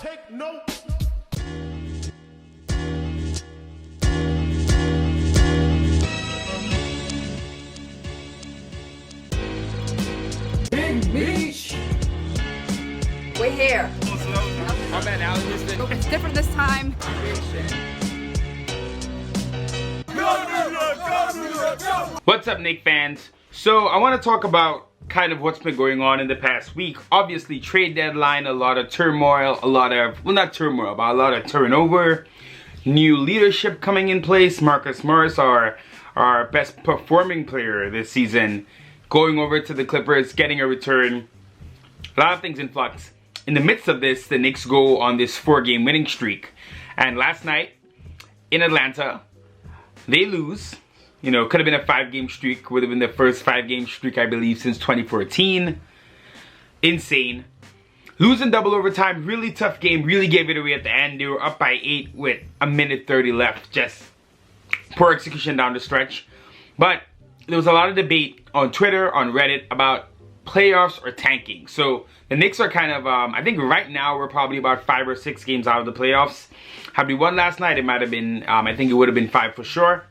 take notes. Big Beach. We're here. My man, Alan Houston. It's different this time. What's up, Knicks fans? So I want to talk about kind of what's been going on in the past week. Obviously, trade deadline, a lot of turmoil, a lot of, well, not turmoil, but a lot of turnover. New leadership coming in place. Marcus Morris, our best performing player this season, going over to the Clippers, getting a return. A lot of things in flux. In the midst of this, the Knicks go on this 4-game winning streak. And last night, in Atlanta, they lose. You know, could have been a 5-game streak. Would have been the first 5-game streak, I believe, since 2014. Insane. Losing double overtime. Really tough game. Really gave it away at the end. They were up by 8 with a minute 30 left. Just poor execution down the stretch. But there was a lot of debate on Twitter, on Reddit, about playoffs or tanking. So the Knicks are kind of, I think right now we're probably about 5 or 6 games out of the playoffs. Had we won last night, it might have been, I think it would have been 5 for sure.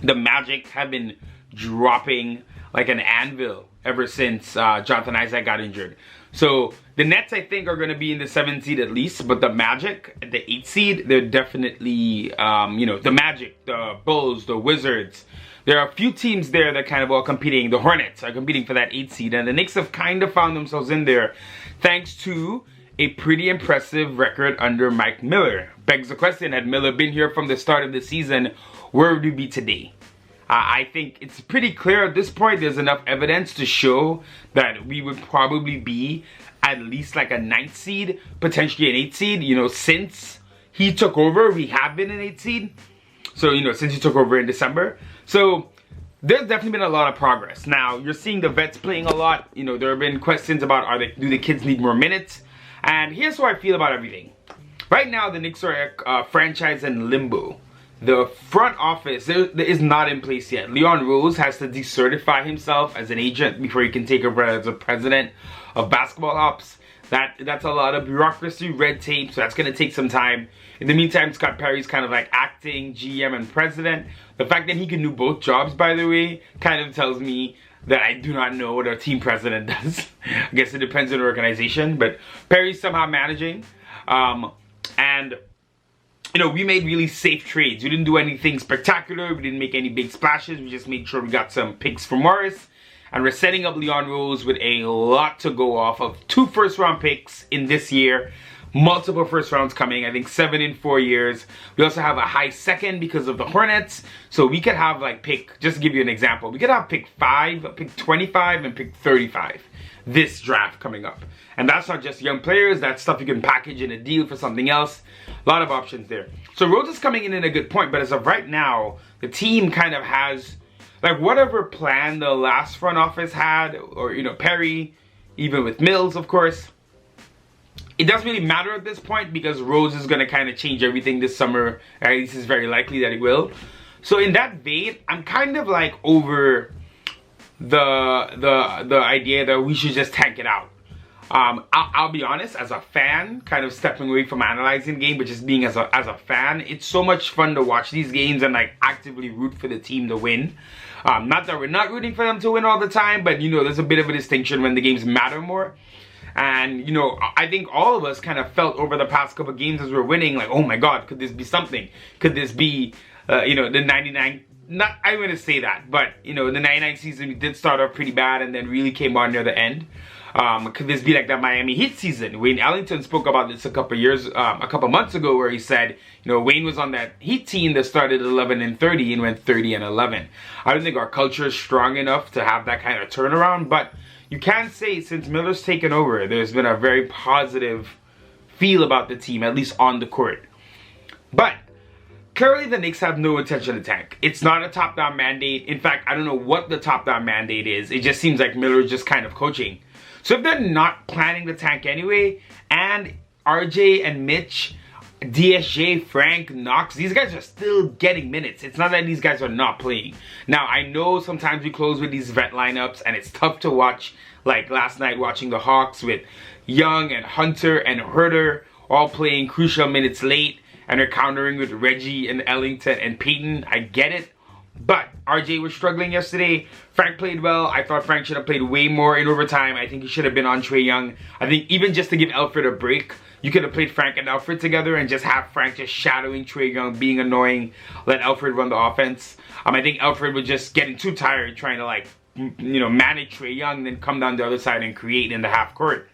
The Magic have been dropping like an anvil ever since Jonathan Isaac got injured. So the Nets, I think, are going to be in the 7th seed at least. But the Magic, the 8th seed, they're definitely, you know, the Magic, the Bulls, the Wizards. There are a few teams there that kind of are competing. The Hornets are competing for that 8th seed. And the Knicks have kind of found themselves in there thanks to a pretty impressive record under Mike Miller. Begs the question, had Miller been here from the start of the season, where would we be today? I think it's pretty clear at this point. There's enough evidence to show that we would probably be at least like a 9th seed, potentially an 8th seed. You know, since he took over, we have been an 8th seed. So, you know, since he took over in December. So, there's definitely been a lot of progress. Now, you're seeing the vets playing a lot. You know, there have been questions about do the kids need more minutes? And here's how I feel about everything. Right now, the Knicks are a franchise in limbo. The front office is not in place yet. Leon Rose has to decertify himself as an agent before he can take over as a president of basketball ops. That's a lot of bureaucracy, red tape, so that's going to take some time. In the meantime, Scott Perry's kind of like acting GM and president. The fact that he can do both jobs, by the way, kind of tells me that I do not know what a team president does. I guess it depends on the organization, but Perry's somehow managing. And you know, we made really safe trades. We didn't do anything spectacular. We didn't make any big splashes. We just made sure we got some picks for Morris. And we're setting up Leon Rose with a lot to go off of. 2 first-round picks in this year. Multiple first rounds coming. I think 7 in 4 years. We also have a high second because of the Hornets. So we could have like pick, just to give you an example. We could have pick 5, pick 25, and pick 35. This draft coming up. And that's not just young players. That's stuff you can package in a deal for something else. A lot of options there. So Rose is coming in a good point. But as of right now, the team kind of has, like, whatever plan the last front office had, or, you know, Perry, even with Mills, of course, it doesn't really matter at this point because Rose is going to kind of change everything this summer. At least it's very likely that he will. So in that vein, I'm kind of like over the idea that we should just tank it out. I'll be honest, as a fan, kind of stepping away from analyzing the game, but just being as a fan, it's so much fun to watch these games and like actively root for the team to win. Not that we're not rooting for them to win all the time, but you know, there's a bit of a distinction when the games matter more. And you know, I think all of us kind of felt over the past couple of games as we're winning, like, oh my God, could this be something? Could this be, you know, the 99? Not, I'm going to say that, but you know, the 99 season we did start off pretty bad and then really came on near the end. Could this be like that Miami Heat season? Wayne Ellington spoke about this a couple months ago, where he said, you know, Wayne was on that Heat team that started 11-30 and went 30-11. I don't think our culture is strong enough to have that kind of turnaround, but you can say since Miller's taken over, there's been a very positive feel about the team, at least on the court. But clearly the Knicks have no intention to tank. It's not a top-down mandate. In fact, I don't know what the top-down mandate is. It just seems like Miller's just kind of coaching. So if they're not planning to tank anyway, and RJ and Mitch, DSJ, Frank, Knox, these guys are still getting minutes. It's not that these guys are not playing. Now, I know sometimes we close with these vet lineups, and it's tough to watch, like last night watching the Hawks with Young and Hunter and Herter, all playing crucial minutes late and are countering with Reggie and Ellington and Peyton. I get it. But RJ was struggling yesterday. Frank played well. I thought Frank should have played way more in overtime. I think he should have been on Trae Young. I think even just to give Alfred a break, you could have played Frank and Alfred together and just have Frank just shadowing Trae Young, being annoying, let Alfred run the offense. I think Alfred was just getting too tired trying to, like, you know, manage Trae Young, then come down the other side and create in the half court.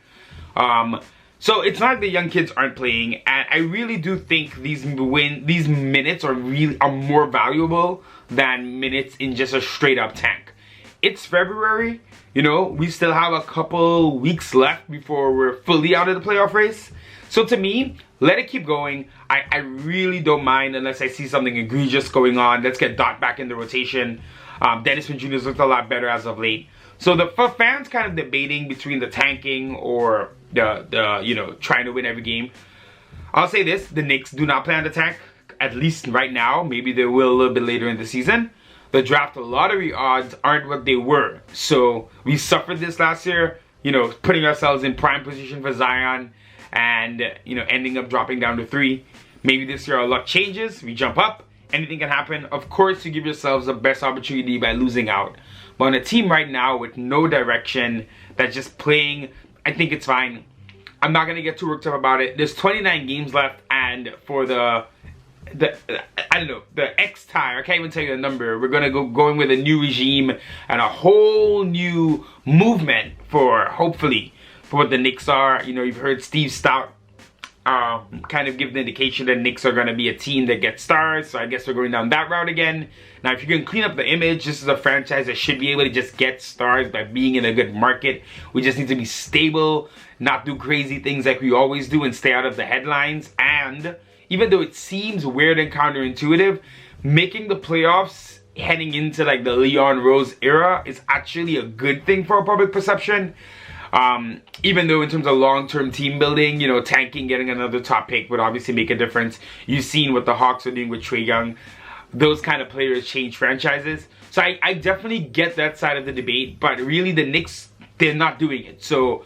So it's not like the young kids aren't playing, and I really do think these minutes are more valuable than minutes in just a straight up tank. It's February, you know, we still have a couple weeks left before we're fully out of the playoff race. So to me, let it keep going. I really don't mind unless I see something egregious going on. Let's get Dot back in the rotation. Dennis Smith Jr.'s looked a lot better as of late. So for fans kind of debating between the tanking or the you know, trying to win every game, I'll say this: the Knicks do not plan to tank, at least right now. Maybe they will a little bit later in the season. The draft lottery odds aren't what they were. So we suffered this last year, you know, putting ourselves in prime position for Zion and, you know, ending up dropping down to 3. Maybe this year our luck changes, we jump up, anything can happen. Of course, you give yourselves the best opportunity by losing out. But on a team right now with no direction, that's just playing, I think it's fine. I'm not gonna get too worked up about it. There's 29 games left, and for the I don't know, the X time, I can't even tell you the number. We're gonna going with a new regime and a whole new movement for, hopefully, for what the Knicks are. You know, you've heard Steve Stout kind of give the indication that Knicks are going to be a team that gets stars, so I guess we're going down that route again. Now, if you can clean up the image, this is a franchise that should be able to just get stars by being in a good market. We just need to be stable, not do crazy things like we always do, and stay out of the headlines. And even though it seems weird and counterintuitive, making the playoffs heading into like the Leon Rose era is actually a good thing for public perception. Even though in terms of long-term team building, you know, tanking, getting another top pick would obviously make a difference. You've seen what the Hawks are doing with Trae Young. Those kind of players change franchises. So I definitely get that side of the debate, but really the Knicks, they're not doing it. So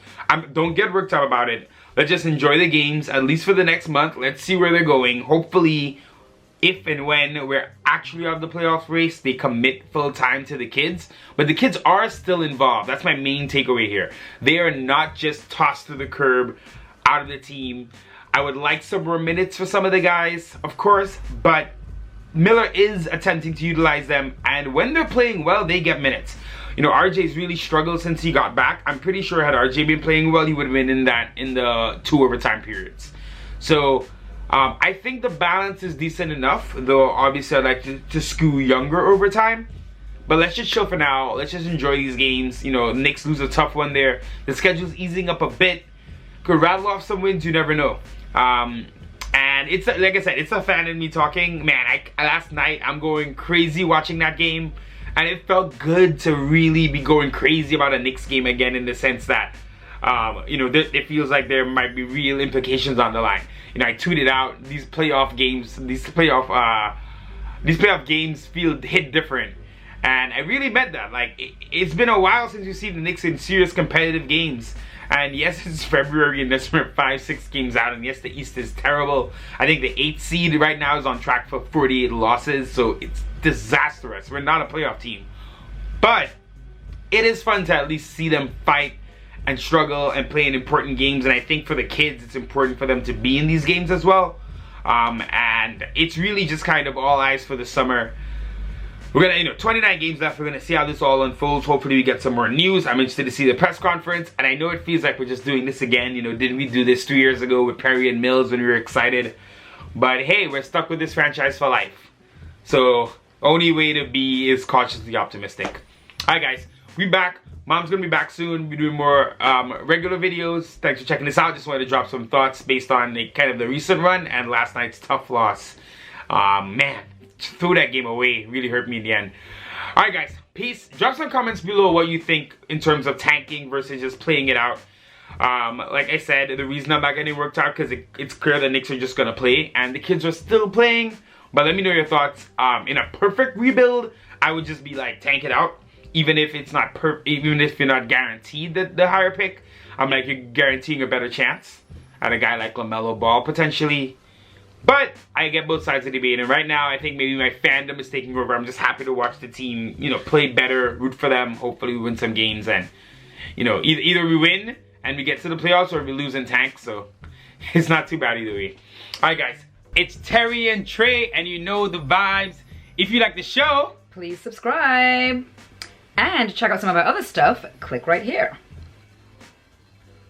don't get worked up about it. Let's just enjoy the games, at least for the next month. Let's see where they're going. Hopefully, if and when we're actually out of the playoff race, they commit full time to the kids. But the kids are still involved. That's my main takeaway here. They are not just tossed to the curb, out of the team. I would like some more minutes for some of the guys, of course, but Miller is attempting to utilize them, and when they're playing well, they get minutes. You know, RJ's really struggled since he got back. I'm pretty sure had RJ been playing well, he would have been in the 2 overtime periods. So I think the balance is decent enough, though obviously I'd like to skew younger overtime. But let's just chill for now. Let's just enjoy these games. You know, Knicks lose a tough one there. The schedule's easing up a bit. Could rattle off some wins, you never know. And it's, like I said, it's a fan in me talking. Man, last night I'm going crazy watching that game. And it felt good to really be going crazy about a Knicks game again, in the sense that, you know, it feels like there might be real implications on the line. You know, I tweeted out these playoff games, these playoff games hit different. And I really meant that. Like, it's been a while since you've seen the Knicks in serious competitive games. And yes, it's February and there's 5-6 games out. And yes, the East is terrible. I think the 8th seed right now is on track for 48 losses. So it's disastrous. We're not a playoff team. But it is fun to at least see them fight and struggle and play in important games. And I think for the kids, it's important for them to be in these games as well. And it's really just kind of all eyes for the summer. We're gonna, you know, 29 games left. We're gonna see how this all unfolds. Hopefully we get some more news. I'm interested to see the press conference, and I know it feels like we're just doing this again. You know, didn't we do this 2 years ago with Perry and Mills when we were excited? But hey, we're stuck with this franchise for life. So only way to be is cautiously optimistic. Alright guys, we back. Mom's gonna be back soon. We're doing more regular videos. Thanks for checking this out. Just wanted to drop some thoughts based on kind of the recent run and last night's tough loss. Man, threw that game away. Really hurt me in the end. Alright guys, peace. Drop some comments below what you think in terms of tanking versus just playing it out. Like I said, the reason I'm not getting worked out because it's clear the Knicks are just gonna play and the kids are still playing. But let me know your thoughts. In a perfect rebuild, I would just be like, tank it out. Even if it's not even if you're not guaranteed the higher pick, I'm like, you're guaranteeing a better chance. at a guy like LaMelo Ball potentially. But I get both sides of the debate, and right now I think maybe my fandom is taking over. I'm just happy to watch the team, you know, play better, root for them. Hopefully we win some games, and you know, either we win and we get to the playoffs, or we lose and tank. So it's not too bad either way. All right, guys, it's Terry and Trey, and you know the vibes. If you like the show, please subscribe. And to check out some of our other stuff, click right here.